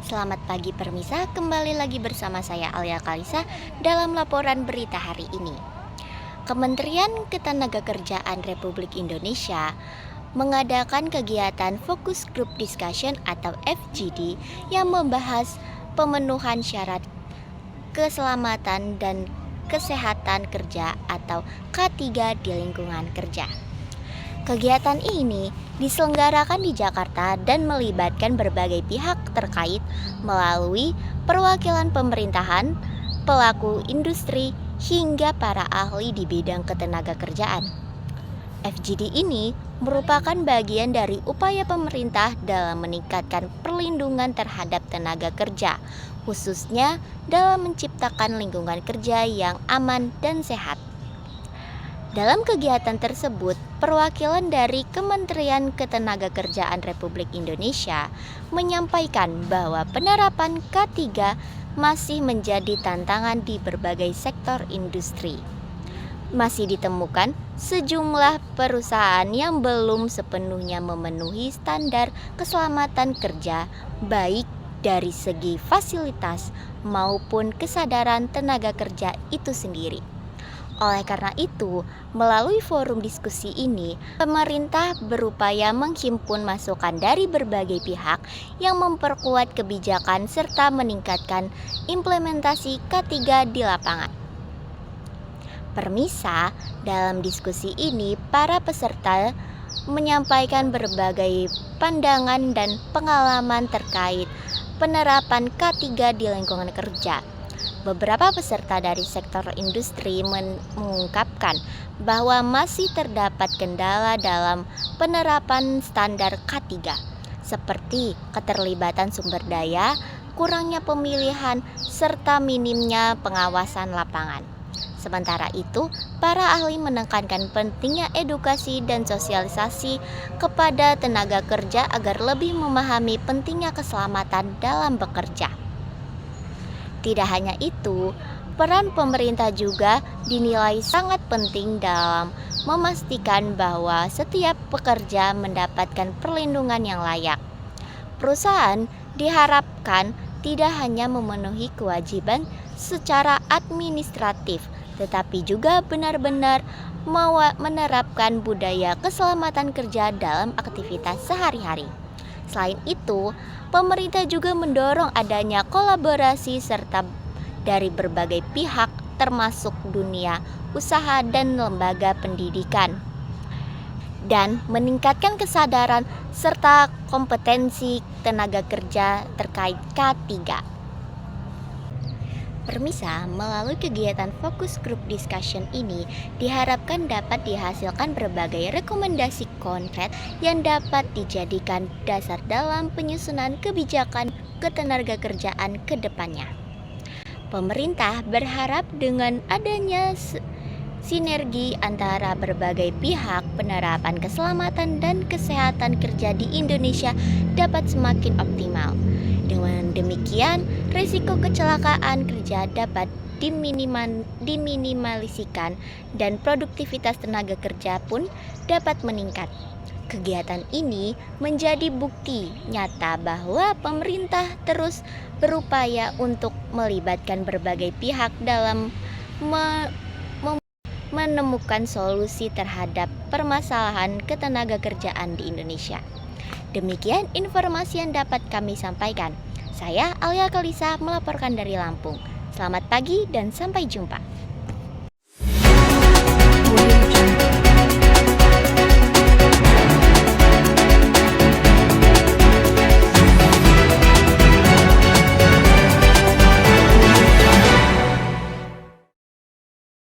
Selamat pagi Permisa, kembali lagi bersama saya Alia Kalisa dalam laporan berita hari ini. Kementerian Ketenagakerjaan Republik Indonesia mengadakan kegiatan Focus Group Discussion atau FGD yang membahas pemenuhan syarat keselamatan dan kesehatan kerja atau K3 di lingkungan kerja. Kegiatan ini diselenggarakan di Jakarta dan melibatkan berbagai pihak terkait melalui perwakilan pemerintahan, pelaku industri, hingga para ahli di bidang ketenagakerjaan. FGD ini merupakan bagian dari upaya pemerintah dalam meningkatkan perlindungan terhadap tenaga kerja, khususnya dalam menciptakan lingkungan kerja yang aman dan sehat. Dalam kegiatan tersebut, perwakilan dari Kementerian Ketenagakerjaan Republik Indonesia menyampaikan bahwa penerapan K3 masih menjadi tantangan di berbagai sektor industri. Masih ditemukan sejumlah perusahaan yang belum sepenuhnya memenuhi standar keselamatan kerja, baik dari segi fasilitas maupun kesadaran tenaga kerja itu sendiri. Oleh karena itu, melalui forum diskusi ini, pemerintah berupaya menghimpun masukan dari berbagai pihak yang memperkuat kebijakan serta meningkatkan implementasi K3 di lapangan. Permisa, dalam diskusi ini para peserta menyampaikan berbagai pandangan dan pengalaman terkait penerapan K3 di lingkungan kerja. Beberapa peserta dari sektor industri mengungkapkan bahwa masih terdapat kendala dalam penerapan standar K3, seperti keterlibatan sumber daya, kurangnya pemilihan, serta minimnya pengawasan lapangan. Sementara itu, para ahli menekankan pentingnya edukasi dan sosialisasi kepada tenaga kerja agar lebih memahami pentingnya keselamatan dalam bekerja. Tidak hanya itu, peran pemerintah juga dinilai sangat penting dalam memastikan bahwa setiap pekerja mendapatkan perlindungan yang layak. Perusahaan diharapkan tidak hanya memenuhi kewajiban secara administratif, tetapi juga benar-benar menerapkan budaya keselamatan kerja dalam aktivitas sehari-hari. Selain itu, pemerintah juga mendorong adanya kolaborasi serta dari berbagai pihak termasuk dunia usaha dan lembaga pendidikan dan meningkatkan kesadaran serta kompetensi tenaga kerja terkait K3. Permisa, melalui kegiatan Focus Group Discussion ini diharapkan dapat dihasilkan berbagai rekomendasi konkret yang dapat dijadikan dasar dalam penyusunan kebijakan ketenagakerjaan ke depannya. Pemerintah berharap dengan adanya sinergi antara berbagai pihak, penerapan keselamatan dan kesehatan kerja di Indonesia dapat semakin optimal. Dengan demikian, risiko kecelakaan kerja dapat diminimalisasikan dan produktivitas tenaga kerja pun dapat meningkat. Kegiatan ini menjadi bukti nyata bahwa pemerintah terus berupaya untuk melibatkan berbagai pihak dalam menemukan solusi terhadap permasalahan ketenagakerjaan di Indonesia. Demikian informasi yang dapat kami sampaikan. Saya Alia Kalisa melaporkan dari Lampung. Selamat pagi dan sampai jumpa.